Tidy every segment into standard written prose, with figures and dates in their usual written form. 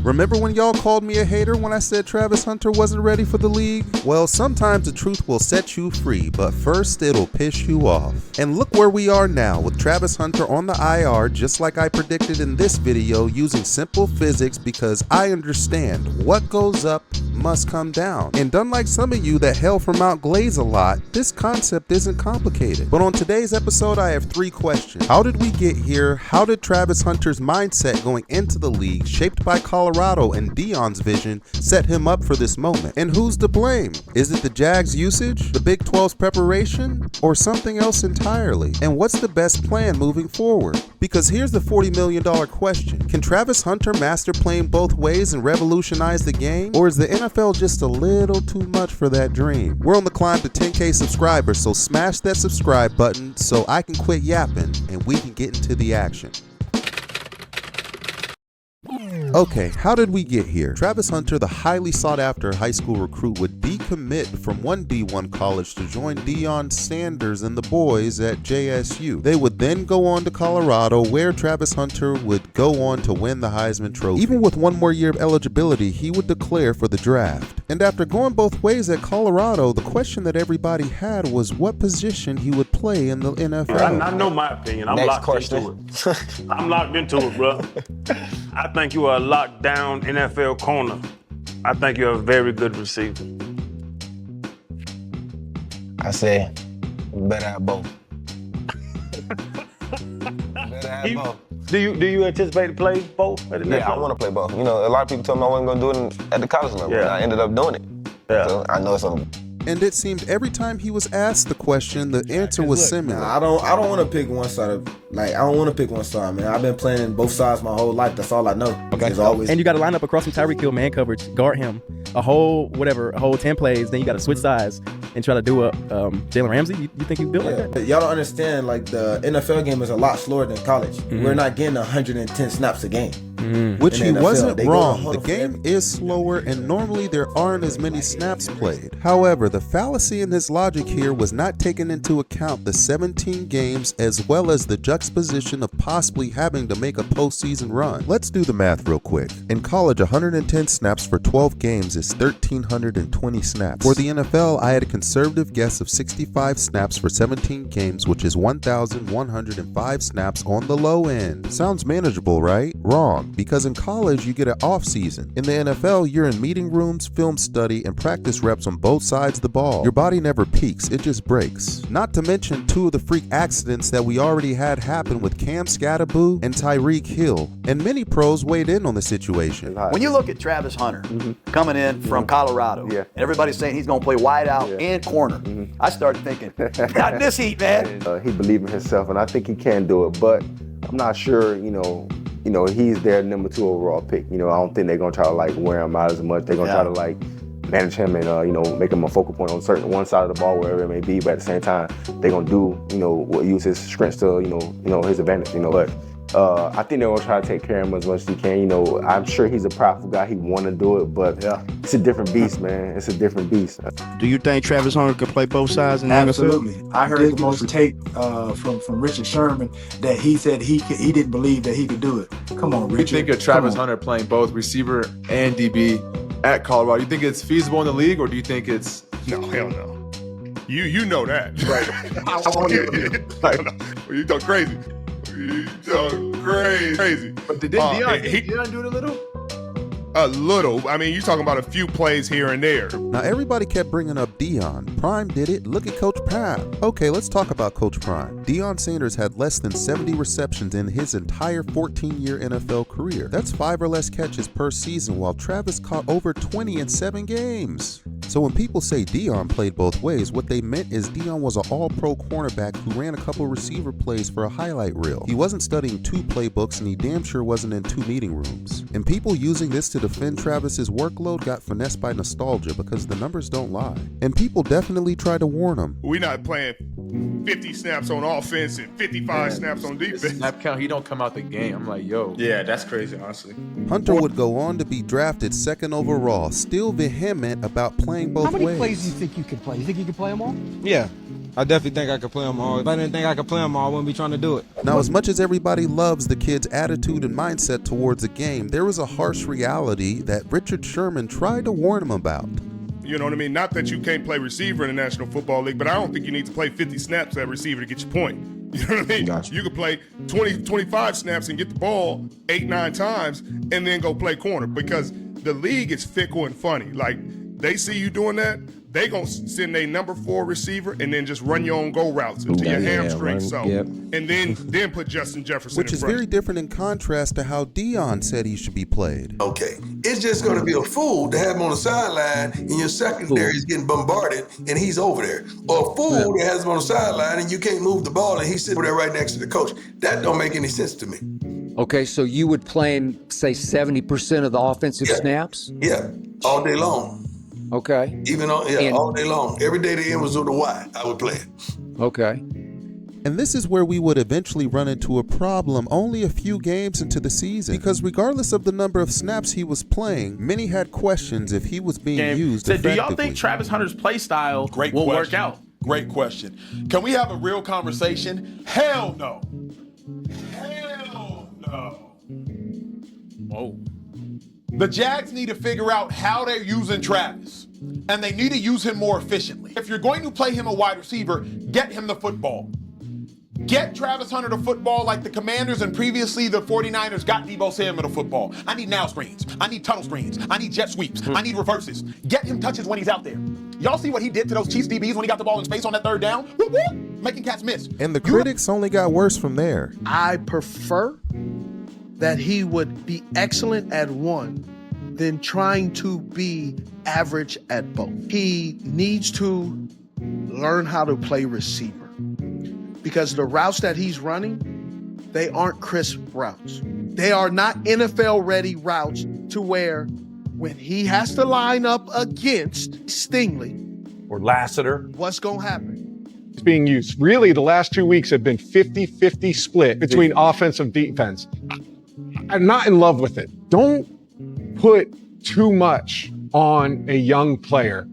Remember when y'all called me a hater when I said Travis Hunter wasn't ready for the league? Well, sometimes the truth will set you free, but first it'll piss you off. And look where we are now with Travis Hunter on the IR, just like I predicted in this video, using simple physics because I understand what goes up must come down. And unlike some of you that hail from Mount Glaze a lot, this concept isn't complicated. But on today's episode, I have 3 questions. How did we get here? How did Travis Hunter's mindset going into the league, shaped by Colorado and Deion's vision, set him up for this moment? And who's to blame? Is it the Jags' usage, the Big 12's preparation, or something else entirely? And what's the best plan moving forward? Because here's the $40 million question. Can Travis Hunter master playing both ways and revolutionize the game? Or is the NFL just a little too much for that dream? We're on the climb to 10K subscribers, so smash that subscribe button so I can quit yapping and we can get into the action. Okay, how did we get here? Travis Hunter, the highly sought after high school recruit, would decommit from one D1 college to join Deion Sanders and the boys at JSU. They would then go on to Colorado, where Travis Hunter would go on to win the Heisman Trophy. Even with one more year of eligibility, he would declare for the draft. And after going both ways at Colorado, the question that everybody had was what position he would play in the NFL. I know my opinion. I'm locked into it. I'm locked into it, bro. I think you are a locked down NFL corner. I think you're a very good receiver. I say, better have both. Better have both. Do you anticipate to play both at the next level? I want to play both. You know, a lot of people told me I wasn't going to do it at the college level, and I ended up doing it. Yeah. So I know it's on. And it seemed every time he was asked the question, the answer was similar. Nah, I don't want to pick one side I don't want to pick one side, man. I've been playing both sides my whole life. That's all I know. Okay. Always. And you got to line up across from Tyreek Hill man coverage, guard him a whole 10 plays. Then you got to switch sides and try to do a Jalen Ramsey. You think you built like that? Y'all don't understand. Like the NFL game is a lot slower than college. We're not getting 110 snaps a game. Which he wasn't wrong. The game is slower and normally there aren't as many snaps played. However, the fallacy in his logic here was not taking into account the 17 games as well as the juxtaposition of possibly having to make a postseason run. Let's do the math real quick. In college, 110 snaps for 12 games is 1,320 snaps. For the NFL, I had a conservative guess of 65 snaps for 17 games, which is 1,105 snaps on the low end. Sounds manageable, right? Wrong. Because in college, you get an off season. In the NFL, you're in meeting rooms, film study, and practice reps on both sides of the ball. Your body never peaks, it just breaks. Not to mention 2 of the freak accidents that we already had happen with Cam Scatterboo and Tyreek Hill. And many pros weighed in on the situation. When you look at Travis Hunter coming in from Colorado, and everybody's saying he's going to play wide out and corner, I started thinking, not in this heat, man. He believed in himself, and I think he can do it, but I'm not sure, he's their number 2 overall pick. I don't think they're gonna try to wear him out as much. They're gonna try to manage him and make him a focal point on one side of the ball, wherever it may be. But at the same time, they're gonna do use his strengths to his advantage. But I think they're gonna try to take care of him as much as he can. I'm sure he's a prideful guy. He want to do it, but it's a different beast, man. It's a different beast. Do you think Travis Hunter can play both sides in the NFL? Absolutely. I heard the most tape from Richard Sherman that he said he didn't believe that he could do it. Come on, Richard. You think of Travis Hunter playing both receiver and DB at Colorado? You think it's feasible in the league, or do you think it's no? Hell no. You know that, right? You talk crazy. You talk crazy. But did Deion do it a little? A little. I mean, you're talking about a few plays here and there. Now, everybody kept bringing up Deion. Prime did it. Look at Coach Prime. Okay, let's talk about Coach Prime. Deion Sanders had less than 70 receptions in his entire 14-year NFL career. That's 5 or less catches per season, while Travis caught over 20 in 7 games. So when people say Deion played both ways, what they meant is Deion was an all-pro cornerback who ran a couple receiver plays for a highlight reel. He wasn't studying 2 playbooks, and he damn sure wasn't in 2 meeting rooms. And people using this to defend Travis's workload got finessed by nostalgia because the numbers don't lie. And people definitely tried to warn him. We're not playing 50 snaps on offense and 55 snaps on defense. Snap count, he don't come out the game. I'm like, yo. Yeah, that's crazy, honestly. Hunter would go on to be drafted 2nd overall, still vehement about playing both ways. How many plays do you think you could play? You think you could play them all? Yeah. I definitely think I could play them all. If I didn't think I could play them all, I wouldn't be trying to do it. Now, as much as everybody loves the kid's attitude and mindset towards the game, there was a harsh reality that Richard Sherman tried to warn him about. You know what I mean? Not that you can't play receiver in the National Football League, but I don't think you need to play 50 snaps at receiver to get your point. You know what I mean? Gotcha. You could play 20, 25 snaps and get the ball 8, 9 times and then go play corner, because the league is fickle and funny. Like, they see you doing that, they gonna send a number 4 receiver and then just run your own go routes until your hamstring and then put Justin Jefferson Which in is front. very different in contrast to how Deion said he should be played. Okay, it's just going to be a fool to have him on the sideline and your secondary is getting bombarded and he's over there. Or a fool that has him on the sideline and you can't move the ball and he's sitting there right next to the coach. That don't make any sense to me. Okay, so you would play him, say, 70% of the offensive snaps? Yeah, all day long. Okay. Even on, all day long. Every day the end was with a Y, I would play it. Okay. And this is where we would eventually run into a problem only a few games into the season, because regardless of the number of snaps he was playing, many had questions if he was being used effectively. Do y'all think Travis Hunter's play style will work out? Great question. Can we have a real conversation? Hell no. Hell no. Whoa. The Jags need to figure out how they're using Travis, and they need to use him more efficiently. If you're going to play him a wide receiver, get him the football. Get Travis Hunter the football like the Commanders and previously the 49ers got Deebo Samuel the football. I need now screens. I need tunnel screens. I need jet sweeps. I need reverses. Get him touches when he's out there. Y'all see what he did to those Chiefs DBs when he got the ball in space on that 3rd down? Whoop, whoop, making cats miss. And the critics only got worse from there. I prefer that he would be excellent at one than trying to be average at both. He needs to learn how to play receiver, because the routes that he's running, they aren't crisp routes. They are not NFL-ready routes to where when he has to line up against Stingley or Lassiter, what's going to happen? It's being used. Really, the last 2 weeks have been 50-50 split between offense and defense. I'm not in love with it. Don't put too much on a young player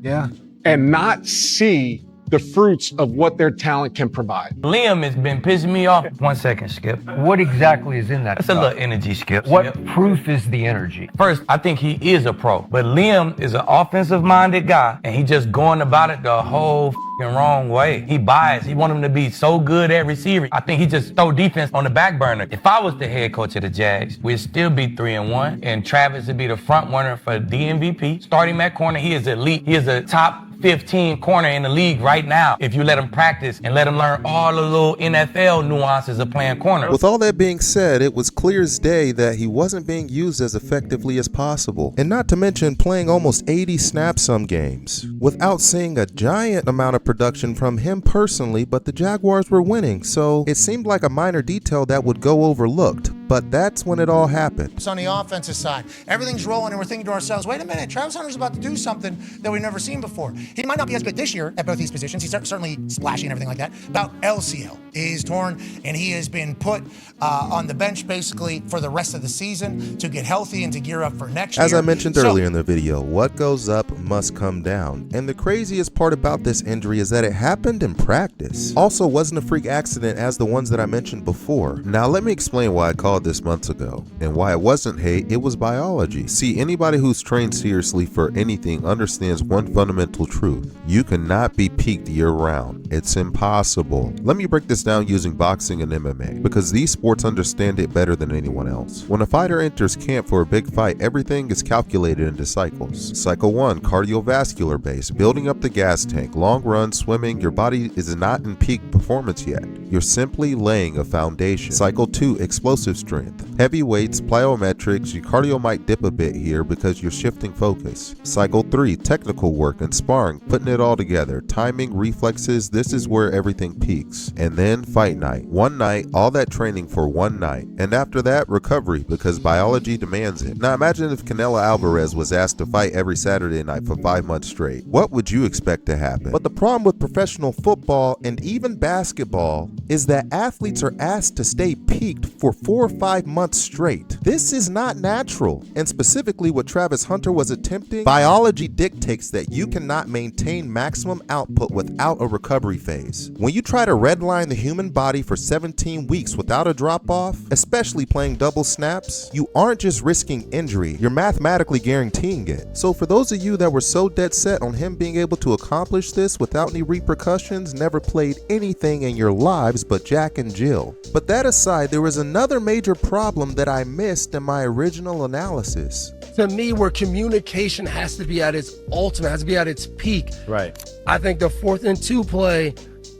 and not see the fruits of what their talent can provide. Liam has been pissing me off. 1 second, Skip. What exactly is in that? That's a little energy, Skip. What proof is the energy? First, I think he is a pro, but Liam is an offensive-minded guy, and he just going about it the whole wrong way. He biased. He want him to be so good at receiver. I think he just throw defense on the back burner. If I was the head coach of the Jags, we'd still be 3-1, and Travis would be the front runner for the MVP. Starting at corner, he is elite. He is a top 15 corner in the league right now if you let him practice and let him learn all the little NFL nuances of playing corner. With all that being said, it was clear as day that he wasn't being used as effectively as possible, and not to mention playing almost 80 snaps some games, without seeing a giant amount of production from him personally, but the Jaguars were winning, so it seemed like a minor detail that would go overlooked. But that's when it all happened. It's on the offensive side. Everything's rolling, and we're thinking to ourselves, wait a minute, Travis Hunter's about to do something that we've never seen before. He might not be as good this year at both these positions. He's certainly splashy and everything like that. About LCL is torn, and he has been put on the bench basically for the rest of the season to get healthy and to gear up for next year. As I mentioned earlier in the video, what goes up must come down. And the craziest part about this injury is that it happened in practice. Also, wasn't a freak accident as the ones that I mentioned before. Now, let me explain why I called this months ago, and why it wasn't hate, it was biology. See, anybody who's trained seriously for anything understands one fundamental truth. You cannot be peaked year-round. It's impossible. Let me break this down using boxing and MMA, because these sports understand it better than anyone else. When a fighter enters camp for a big fight, everything is calculated into cycles. Cycle 1, cardiovascular base, building up the gas tank, long run, swimming. Your body is not in peak performance yet. You're simply laying a foundation. Cycle 2, explosive strength. Heavy weights, plyometrics. Your cardio might dip a bit here because you're shifting focus. Cycle 3, technical work and sparring, putting it all together. Timing, reflexes, this is where everything peaks. And then fight night. One night, all that training for one night. And after that, recovery, because biology demands it. Now imagine if Canelo Alvarez was asked to fight every Saturday night for 5 months straight. What would you expect to happen? But the problem with professional football and even basketball is that athletes are asked to stay peaked for 4 or 5 months straight. This is not natural, and specifically what Travis Hunter was attempting, biology dictates that you cannot maintain maximum output without a recovery phase. When you try to redline the human body for 17 weeks without a drop-off, especially playing double snaps, you aren't just risking injury, you're mathematically guaranteeing it. So for those of you that were so dead set on him being able to accomplish this without any repercussions, never played anything in your lives but Jack and Jill. But that aside, there was another major problem that I missed in my original analysis. To me, where communication has to be at its ultimate, has to be at its peak. Right. I think the 4th and 2 play,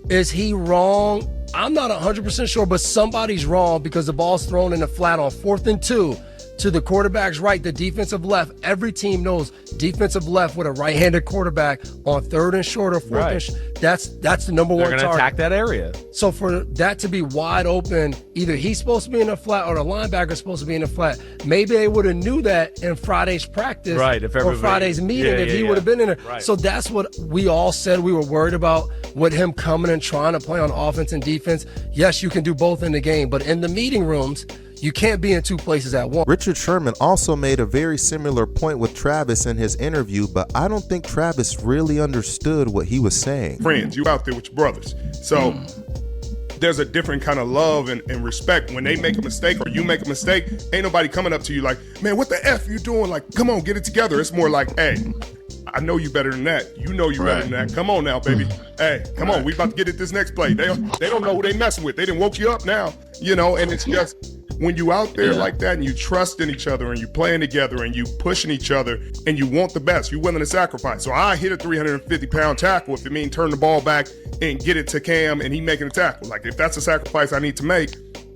is he wrong? I'm not 100% sure, but somebody's wrong because the ball's thrown in the flat on 4th and 2 to the quarterback's right, the defensive left. Every team knows defensive left with a right-handed quarterback on 3rd and short or 4th and short. That's the number one target. They're going to attack that area. So for that to be wide open, either he's supposed to be in the flat or the linebacker's supposed to be in the flat. Maybe they would have knew that in Friday's practice or Friday's meeting if he would have been in there. Right. So that's what we all said we were worried about with him coming and trying to play on offense and defense. Yes, you can do both in the game, but in the meeting rooms, you can't be in 2 places at once. Richard Sherman also made a very similar point with Travis in his interview, but I don't think Travis really understood what he was saying. Friends, you out there with your brothers. So there's a different kind of love and respect. When they make a mistake or you make a mistake, ain't nobody coming up to you like, man, what the F you doing? Like, come on, get it together. It's more like, hey, I know you better than that. You know you better than that. Come on now, baby. Hey, come on. We about to get it this next play. They don't know who they messing with. They didn't woke you up now, and it's just when you out there like that and you trust in each other and you playing together and you pushing each other and you want the best, you're willing to sacrifice. So I hit a 350-pound tackle if it means turn the ball back and get it to Cam and he making a tackle. Like if that's a sacrifice I need to make,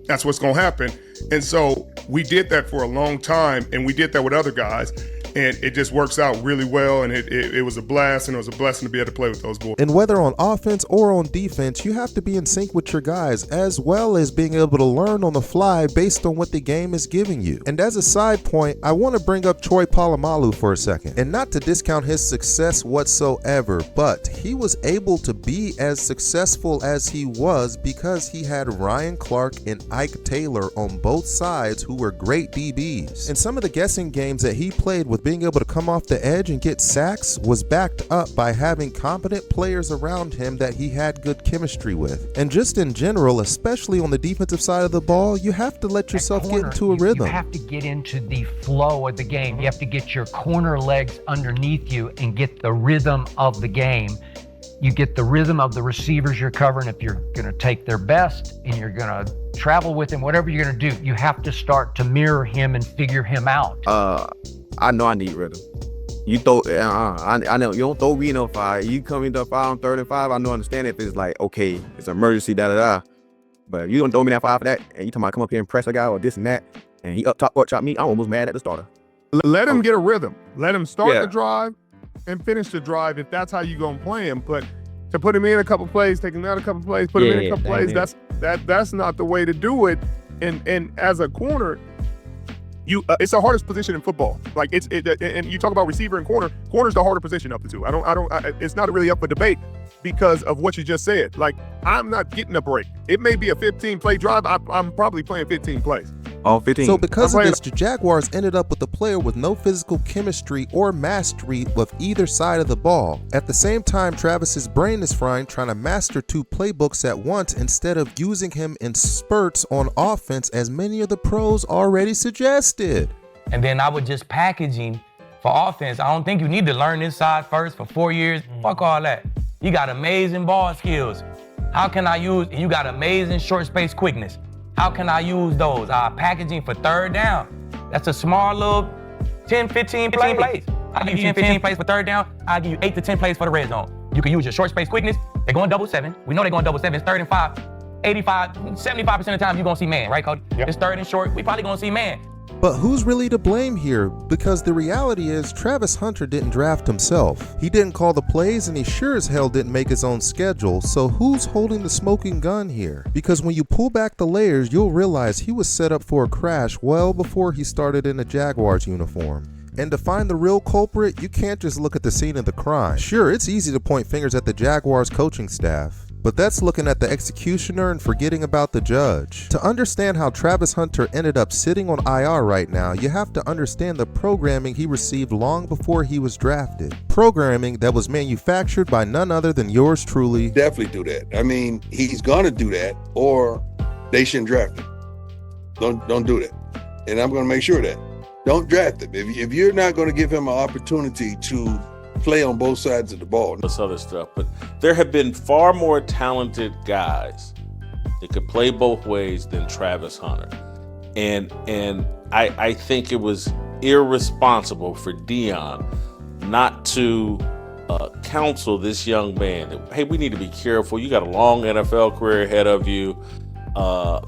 that's what's going to happen. And so we did that for a long time and we did that with other guys. And it just works out really well, and it was a blast, and it was a blessing to be able to play with those boys. And whether on offense or on defense, you have to be in sync with your guys, as well as being able to learn on the fly based on what the game is giving you. And as a side point, I want to bring up Troy Polamalu for a second, and not to discount his success whatsoever, but he was able to be as successful as he was because he had Ryan Clark and Ike Taylor on both sides who were great DBs. And some of the guessing games that he played with being able to come off the edge and get sacks was backed up by having competent players around him that he had good chemistry with. And just in general, especially on the defensive side of the ball, you have to let yourself get into a rhythm. You have to get into the flow of the game. You have to get your corner legs underneath you and get the rhythm of the game. You get the rhythm of the receivers you're covering. If you're going to take their best and you're going to travel with him, whatever you're going to do, you have to start to mirror him and figure him out. I know I need rhythm. You throw, I know you don't throw me no fire. You come into a fire on 3rd and 5. I know, understand if it's like, okay, it's an emergency, But if you don't throw me that fire for that, and you talking about come up here and press a guy or this and that, and he up top or chop me, I'm almost mad at the starter. Let him get a rhythm. Let him start the drive and finish the drive if that's how you gonna play him. But to put him in a couple plays, take him out a couple plays, put him in a couple plays, that's not the way to do it. And as a corner, it's the hardest position in football. Like and you talk about receiver and corner. Corner's the harder position of the two. It's not really up for debate because of what you just said. Like I'm not getting a break. It may be a 15-play drive. I'm probably playing 15 plays. All 15. So because of this, the Jaguars ended up with a player with no physical chemistry or mastery of either side of the ball. At the same time, Travis's brain is frying trying to master 2 playbooks at once instead of using him in spurts on offense as many of the pros already suggested. And then I would just packaging for offense. I don't think you need to learn this side first for 4 years. Fuck all that. You got amazing ball skills. How can I use, you got amazing short space quickness. How can I use those? Packaging for 3rd down. That's a small little 10, 15 plays. I'll give you 10, 15 plays for 3rd down. I'll give you 8 to 10 plays for the red zone. You can use your short space quickness. They're going double 7. We know they're going double 7. It's 3rd and 5. 75% of the time you're going to see man, right, Cody? Yep. It's 3rd and short. We probably going to see man. But who's really to blame here? Because the reality is Travis Hunter didn't draft himself. He didn't call the plays and he sure as hell didn't make his own schedule. So who's holding the smoking gun here? Because when you pull back the layers, you'll realize he was set up for a crash well before he started in a Jaguars uniform. And to find the real culprit, you can't just look at the scene of the crime. Sure, it's easy to point fingers at the Jaguars coaching staff, but that's looking at the executioner and forgetting about the judge. To understand how Travis Hunter ended up sitting on IR right now, you have to understand the programming he received long before he was drafted. Programming that was manufactured by none other than yours truly. Definitely do that. I mean, he's gonna do that, or they shouldn't draft him. Don't do that. And I'm gonna make sure of that. Don't draft him. If you're not gonna give him an opportunity to play on both sides of the ball. This other stuff, but there have been far more talented guys that could play both ways than Travis Hunter. And I think it was irresponsible for Deion not to counsel this young man that, hey, we need to be careful. You got a long NFL career ahead of you.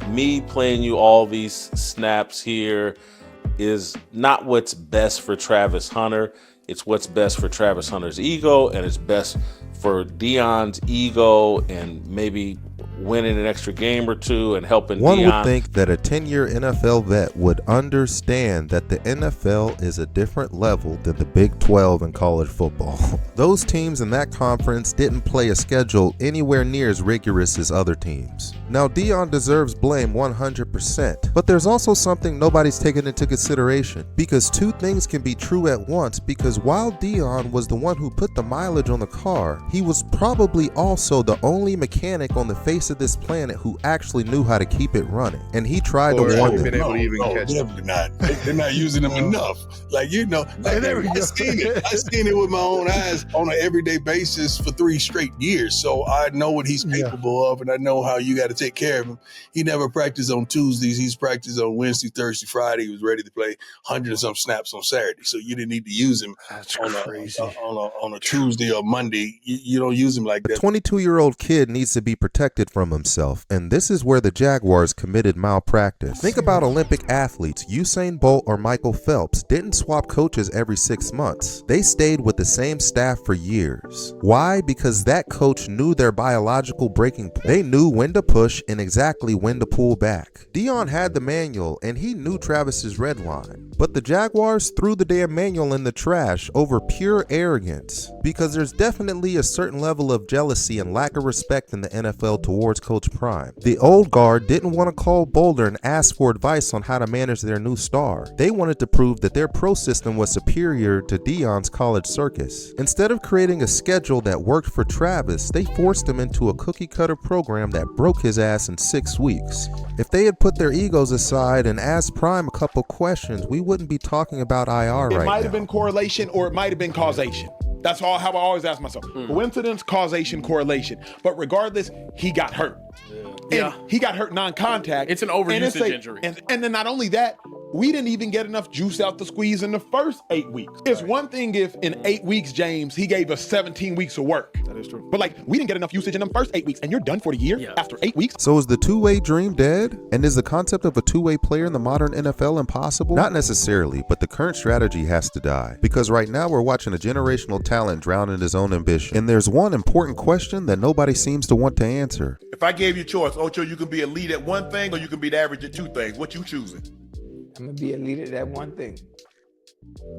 Me playing you all these snaps here is not what's best for Travis Hunter. It's what's best for Travis Hunter's ego, and it's best for Deion's ego, and maybe winning an extra game or two and helping One Deion. would think that a 10-year NFL vet would understand that the NFL is a different level than the Big 12 in college football. Those teams in that conference didn't play a schedule anywhere near as rigorous as other teams. Now, Deion deserves blame 100%, but there's also something nobody's taken into consideration, because two things can be true at once, because while Deion was the one who put the mileage on the car, he was probably also the only mechanic on the face of this planet who actually knew how to keep it running, and he tried to warn them. Definitely not. They're not using them enough. Like, you know, like, I seen it with my own eyes on an everyday basis for 3 straight years. So I know what he's capable of, and I know how you got to take care of him. He never practiced on Tuesdays. He's practiced on Wednesday, Thursday, Friday. He was ready to play 100 and some snaps on Saturday. So you didn't need to use him on a Tuesday or Monday. You don't use him like that. A 22-year-old kid needs to be protected from himself, and this is where the Jaguars committed malpractice. Think about Olympic athletes. Usain Bolt or Michael Phelps didn't swap coaches every 6 months. They stayed with the same staff for years. Why? Because that coach knew their biological breaking point. They knew when to push and exactly when to pull back. Deion had the manual, and he knew Travis's red line. But the Jaguars threw the damn manual in the trash over pure arrogance, because there's definitely a certain level of jealousy and lack of respect in the NFL towards Coach Prime. The old guard didn't want to call Boulder and ask for advice on how to manage their new star. They wanted to prove that their pro system was superior to Deion's college circus. Instead of creating a schedule that worked for Travis, they forced him into a cookie-cutter program that broke his ass in 6 weeks. If they had put their egos aside and asked Prime a couple questions, we wouldn't be talking about IR right now. It might have been correlation, or it might have been causation. That's how I always ask myself. Coincidence, causation, correlation. But regardless, he got hurt. And he got hurt non-contact. It's an overusage injury. And then not only that, we didn't even get enough juice out the squeeze in the first 8 weeks. It's one thing if in 8 weeks, James, he gave us 17 weeks of work. That is true. But like, we didn't get enough usage in the first 8 weeks, and you're done for the year after 8 weeks. So is the two-way dream dead? And is the concept of a two-way player in the modern NFL impossible? Not necessarily, but the current strategy has to die. Because right now we're watching a generational talent drown in his own ambition. And there's one important question that nobody seems to want to answer. If I gave you a choice, Ocho, you can be a lead at one thing or you can be the average at 2 things. What you choosing? I'm going to be a leader at that one thing.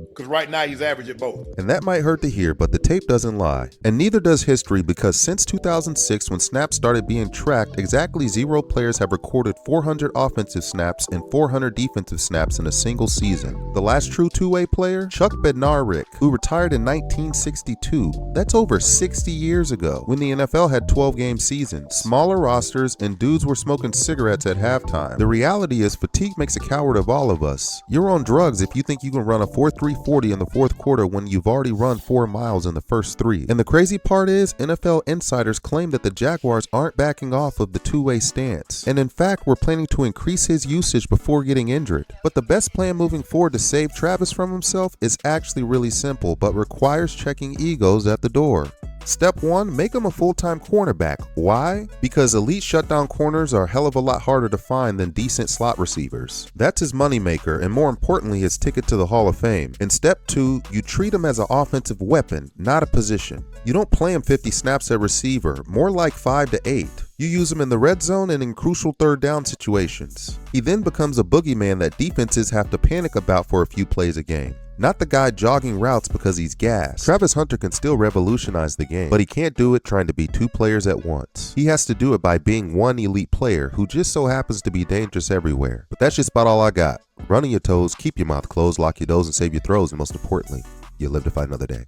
Because right now he's average at both. And that might hurt to hear, but the tape doesn't lie. And neither does history, because since 2006, when snaps started being tracked, exactly 0 players have recorded 400 offensive snaps and 400 defensive snaps in a single season. The last true two-way player? Chuck Bednarik, who retired in 1962. That's over 60 years ago, when the NFL had 12-game seasons, smaller rosters, and dudes were smoking cigarettes at halftime. The reality is fatigue makes a coward of all of us. You're on drugs if you think you can run a 4.340 in the fourth quarter when you've already run 4 miles in the first 3. And the crazy part is, NFL insiders claim that the Jaguars aren't backing off of the two-way stance. And in fact, we're planning to increase his usage before getting injured. But the best plan moving forward to save Travis from himself is actually really simple, but requires checking egos at the door. Step 1, make him a full-time cornerback. Why? Because elite shutdown corners are a hell of a lot harder to find than decent slot receivers. That's his moneymaker, and more importantly, his ticket to the Hall of Fame. In step 2, you treat him as an offensive weapon, not a position. You don't play him 50 snaps at receiver, more like 5 to 8. You use him in the red zone and in crucial third down situations. He then becomes a boogeyman that defenses have to panic about for a few plays a game. Not the guy jogging routes because he's gassed. Travis Hunter can still revolutionize the game, but he can't do it trying to be two players at once. He has to do it by being one elite player who just so happens to be dangerous everywhere. But that's just about all I got. Run on your toes, keep your mouth closed, lock your doors, and save your throws, and most importantly, you live to fight another day.